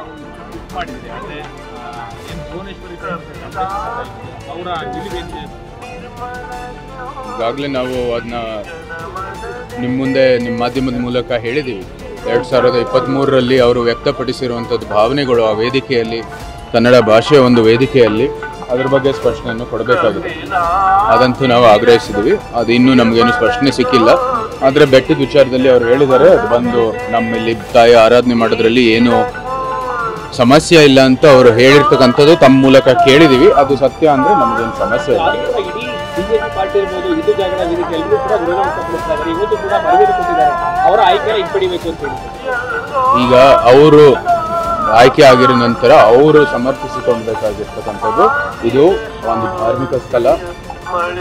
ತಾವು ಬುಕ್ ಮಾಡಿದ್ರಿ ಅಂದರೆ ಏನು ಭುವನೇಶ್ವರಿ ಅವರ ನಿಲುವೇನಿದೆ? ಈಗಾಗಲೇ ನಾವು ಅದನ್ನ ನಿಮ್ಮ ಮುಂದೆ ನಿಮ್ಮ ಮಾಧ್ಯಮದ ಮೂಲಕ ಹೇಳಿದ್ದೀವಿ. 2023ರಲ್ಲಿ ಅವರು ವ್ಯಕ್ತಪಡಿಸಿರುವಂಥದ್ದು ಭಾವನೆಗಳು ಆ ವೇದಿಕೆಯಲ್ಲಿ, ಕನ್ನಡ ಭಾಷೆಯ ಒಂದು ವೇದಿಕೆಯಲ್ಲಿ ಅದ್ರ ಬಗ್ಗೆ ಸ್ಪಷ್ಟನೆಯನ್ನು ಕೊಡಬೇಕಾಗಿದೆ. ಅದಂತೂ ನಾವು ಆಗ್ರಹಿಸಿದ್ವಿ. ಅದು ಇನ್ನೂ ನಮಗೇನು ಸ್ಪಷ್ಟನೆ ಸಿಕ್ಕಿಲ್ಲ. ಆದರೆ ಬೆಟ್ಟದ ವಿಚಾರದಲ್ಲಿ ಅವರು ಹೇಳಿದ್ದಾರೆ, ಅದು ಬಂದು ನಮ್ಮಲ್ಲಿ ತಾಯಿ ಆರಾಧನೆ ಮಾಡೋದ್ರಲ್ಲಿ ಏನು ಸಮಸ್ಯೆ ಇಲ್ಲ ಅಂತ ಅವರು ಹೇಳಿರ್ತಕ್ಕಂಥದ್ದು ತಮ್ಮ ಮೂಲಕ ಕೇಳಿದ್ದೀವಿ. ಅದು ಸತ್ಯ ಅಂದರೆ ನಮಗೇನು ಸಮಸ್ಯೆ ಇಲ್ಲ. ಇಡೀ ಬಿಜೆಪಿ ಪಾರ್ಟಿ ಇರ್ಬೋದು, ಹಿಂದೂ ಜಾಗರಣ ವೇದಿಕೆ ಎಲ್ಲರೂ ಕೂಡ ವಿರೋಧ ವ್ಯಕ್ತಪಡಿಸ್ತಾರೆ. ಇವತ್ತು ಕೂಡ ಮನವಿ ಕೊಟ್ಟಿದ್ದಾರೆ, ಅವರ ಆಯ್ಕೆ ಹಿಂಪಡಿಬೇಕು ಅಂತ ಹೇಳಿ. ಈಗ ಅವರು ಆಯ್ಕೆ ಆಗಿರೋ ನಂತರ ಅವರು ಸಮರ್ಥಿಸಿಕೊಳ್ಬೇಕಾಗಿರ್ತಕ್ಕಂಥದ್ದು, ಇದು ಒಂದು ಧಾರ್ಮಿಕ ಸ್ಥಳ,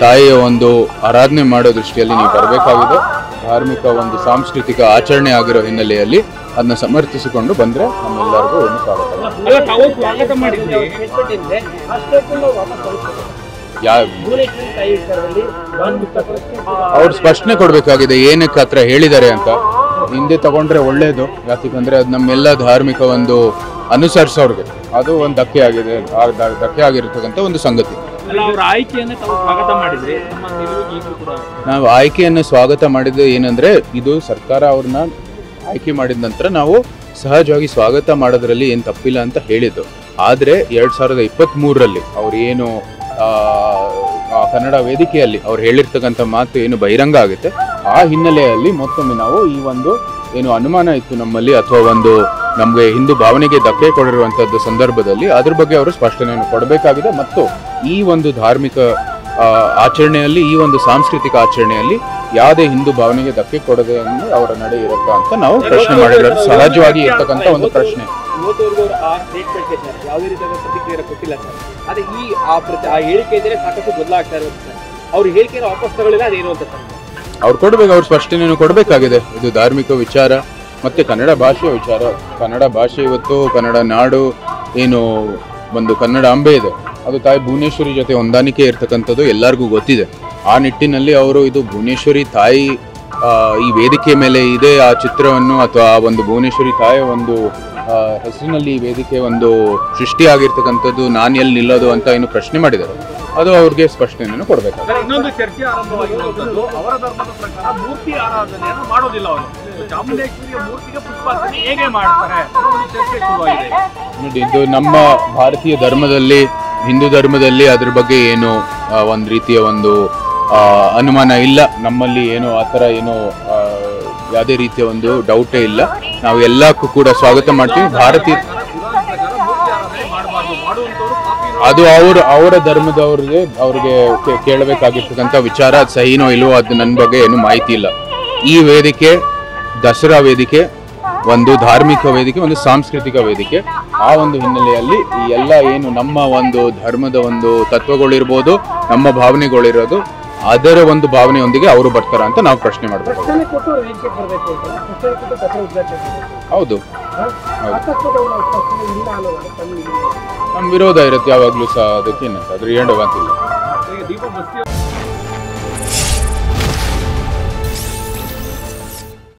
ತಾಯಿಯ ಒಂದು ಆರಾಧನೆ ಮಾಡೋ ದೃಷ್ಟಿಯಲ್ಲಿ ನೀವು ಬರಬೇಕಾಗಿದೆ. ಧಾರ್ಮಿಕ ಒಂದು ಸಾಂಸ್ಕೃತಿಕ ಆಚರಣೆ ಆಗಿರೋ ಹಿನ್ನೆಲೆಯಲ್ಲಿ ಅದನ್ನ ಸಮರ್ಥಿಸಿಕೊಂಡು ಬಂದರೆ ನಮ್ಮೆಲ್ಲರಿಗೂ ಏನು ಸ್ವಾಗತ. ಅವ್ರು ಸ್ಪಷ್ಟನೆ ಕೊಡಬೇಕಾಗಿದೆ ಏನಕ್ಕೆ ಹತ್ರ ಹೇಳಿದ್ದಾರೆ ಅಂತ. ಹಿಂದೆ ತಗೊಂಡ್ರೆ ಒಳ್ಳೇದು, ಯಾಕಂದ್ರೆ ಅದು ನಮ್ಮೆಲ್ಲ ಧಾರ್ಮಿಕ ಒಂದು ಅನುಸರಿಸೋರ್ಗೆ ಅದು ಒಂದು ಧಕ್ಕೆ ಆಗಿದೆ, ಧಕ್ಕೆ ಆಗಿರ್ತಕ್ಕಂಥ ಒಂದು ಸಂಗತಿ. ನಾವು ಆಯ್ಕೆಯನ್ನು ಸ್ವಾಗತ ಮಾಡಿದ್ದು ಏನಂದ್ರೆ, ಇದು ಸರ್ಕಾರ ಅವ್ರನ್ನ ಆಯ್ಕೆ ಮಾಡಿದ ನಂತರ ನಾವು ಸಹಜವಾಗಿ ಸ್ವಾಗತ ಮಾಡೋದ್ರಲ್ಲಿ ಏನು ತಪ್ಪಿಲ್ಲ ಅಂತ ಹೇಳಿದ್ದು. ಆದರೆ 2023ರಲ್ಲಿ ಅವ್ರು ಏನು ಕನ್ನಡ ವೇದಿಕೆಯಲ್ಲಿ ಅವ್ರು ಹೇಳಿರ್ತಕ್ಕಂಥ ಮಾತು ಏನು ಬಹಿರಂಗ ಆಗುತ್ತೆ, ಆ ಹಿನ್ನೆಲೆಯಲ್ಲಿ ಮತ್ತೊಮ್ಮೆ ನಾವು ಈ ಒಂದು ಏನು ಅನುಮಾನ ಇತ್ತು ನಮ್ಮಲ್ಲಿ, ಅಥವಾ ಒಂದು ನಮಗೆ ಹಿಂದೂ ಭಾವನೆಗೆ ಧಕ್ಕೆ ಕೊಡಿರುವಂಥದ್ದು ಸಂದರ್ಭದಲ್ಲಿ ಅದ್ರ ಬಗ್ಗೆ ಅವರು ಸ್ಪಷ್ಟನೆಯನ್ನು ಕೊಡಬೇಕಾಗಿದೆ. ಮತ್ತು ಈ ಒಂದು ಧಾರ್ಮಿಕ ಆಚರಣೆಯಲ್ಲಿ, ಈ ಒಂದು ಸಾಂಸ್ಕೃತಿಕ ಆಚರಣೆಯಲ್ಲಿ ಯಾವುದೇ ಹಿಂದೂ ಭಾವನೆಗೆ ಧಕ್ಕೆ ಕೊಡದೆ ಅವರ ನಡೆ ಇರುತ್ತಾ ಅಂತ ನಾವು ಪ್ರಶ್ನೆ ಮಾಡಿರೋದು ಸಹಜವಾಗಿ ಇರ್ತಕ್ಕಂಥ ಒಂದು ಪ್ರಶ್ನೆ. ಯಾವುದೇ ರೀತಿಯಾದ ಪ್ರತಿಕ್ರಿಯೆ ಕೊಟ್ಟಿಲ್ಲ ಸರ್. ಅದೇ ಆ ಹೇಳಿಕೆ ಇದ್ರೆ ಸಾಕಷ್ಟು ಬದಲಾಗ್ತಾ ಇರುತ್ತೆ ಸರ್. ಅವ್ರ ಹೇಳಿಕೆಯನ್ನು ವಾಪಸ್ ತಗೊಳ್ಳಿಲ್ಲ, ಅದೇನು ಅಂತ ಅವ್ರು ಕೊಡಬೇಕು, ಅವ್ರ ಸ್ಪಷ್ಟನೆಯನ್ನು ಕೊಡಬೇಕಾಗಿದೆ. ಇದು ಧಾರ್ಮಿಕ ವಿಚಾರ ಮತ್ತು ಕನ್ನಡ ಭಾಷೆಯ ವಿಚಾರ. ಕನ್ನಡ ಭಾಷೆ ಇವತ್ತು ಕನ್ನಡ ನಾಡು ಏನು ಒಂದು ಕನ್ನಡಾಂಬೆ ಇದೆ, ಅದು ತಾಯಿ ಭುವನೇಶ್ವರಿ ಜೊತೆ ಹೊಂದಾಣಿಕೆ ಇರ್ತಕ್ಕಂಥದ್ದು ಎಲ್ಲರಿಗೂ ಗೊತ್ತಿದೆ. ಆ ನಿಟ್ಟಿನಲ್ಲಿ ಅವರು ಇದು ಭುವನೇಶ್ವರಿ ತಾಯಿ ಈ ವೇದಿಕೆ ಮೇಲೆ ಇದೆ ಆ ಚಿತ್ರವನ್ನು, ಅಥವಾ ಆ ಒಂದು ಭುವನೇಶ್ವರಿ ತಾಯಿಯ ಒಂದು ಹೆಸರಿನಲ್ಲಿ ಈ ವೇದಿಕೆ ಒಂದು ಸೃಷ್ಟಿಯಾಗಿರ್ತಕ್ಕಂಥದ್ದು ನಾನು ಎಲ್ಲಿ ನಿಲ್ಲೋದು ಅಂತ ಏನು ಪ್ರಶ್ನೆ ಮಾಡಿದ್ದಾರೆ, ಅದು ಅವ್ರಿಗೆ ಸ್ಪಷ್ಟನೆಯನ್ನು ಕೊಡಬೇಕಾಗುತ್ತೆ. ಇನ್ನೊಂದು ಚರ್ಚೆ ಆರಂಭವಾಗಿರುವಂಥದ್ದು, ಅವರ ಧರ್ಮದ ಪ್ರಕಾರ ಮೂರ್ತಿ ಆರಾಧನೆಯನ್ನು ಮಾಡೋದಿಲ್ಲ. ಅವರು ಚಾಮುಂಡೇಶ್ವರಿಯ ಮೂರ್ತಿಗೆ ಪುಷ್ಪಾರ್ಚನೆ ಹೇಗೆ ಮಾಡ್ತಾರೆ, ಚರ್ಚೆ ಶುರುವಾಗಿದೆ. ನೋಡಿ, ಇದು ನಮ್ಮ ಭಾರತೀಯ ಧರ್ಮದಲ್ಲಿ, ಹಿಂದೂ ಧರ್ಮದಲ್ಲಿ ಅದ್ರ ಬಗ್ಗೆ ಏನು ಒಂದು ರೀತಿಯ ಒಂದು ಅನುಮಾನ ಇಲ್ಲ. ನಮ್ಮಲ್ಲಿ ಏನು ಆ ಥರ ಏನು ಯಾವುದೇ ರೀತಿಯ ಒಂದು ಡೌಟೇ ಇಲ್ಲ. ನಾವು ಎಲ್ಲಕ್ಕೂ ಕೂಡ ಸ್ವಾಗತ ಮಾಡ್ತೀವಿ. ಭಾರತೀಯ ಅದು ಅವರ ಅವ್ರಿಗೆ ಕೇಳಬೇಕಾಗಿರ್ತಕ್ಕಂಥ ವಿಚಾರ. ಅದು ಸಹಿನೋ ಇಲ್ವೋ ಅದು ನನ್ನ ಬಗ್ಗೆ ಏನು ಮಾಹಿತಿ ಇಲ್ಲ. ಈ ವೇದಿಕೆ ದಸರಾ ವೇದಿಕೆ ಒಂದು ಧಾರ್ಮಿಕ ವೇದಿಕೆ, ಒಂದು ಸಾಂಸ್ಕೃತಿಕ ವೇದಿಕೆ. ಆ ಒಂದು ಹಿನ್ನೆಲೆಯಲ್ಲಿ ಈ ಎಲ್ಲ ಏನು ನಮ್ಮ ಒಂದು ಧರ್ಮದ ಒಂದು ತತ್ವಗಳಿರ್ಬೋದು, ನಮ್ಮ ಭಾವನೆಗಳಿರೋದು, ಅದರ ಒಂದು ಭಾವನೆಯೊಂದಿಗೆ ಅವರು ಬರ್ತಾರ ಅಂತ ನಾವು ಪ್ರಶ್ನೆ ಮಾಡಬೇಕು. ಹೌದು, ನಮ್ಮ ವಿರೋಧ ಇರುತ್ತೆ ಯಾವಾಗಲೂ ಸಹ, ಅದಕ್ಕೇನು ಅದ್ರ ಏನು ಮಾತಿಲ್ಲ.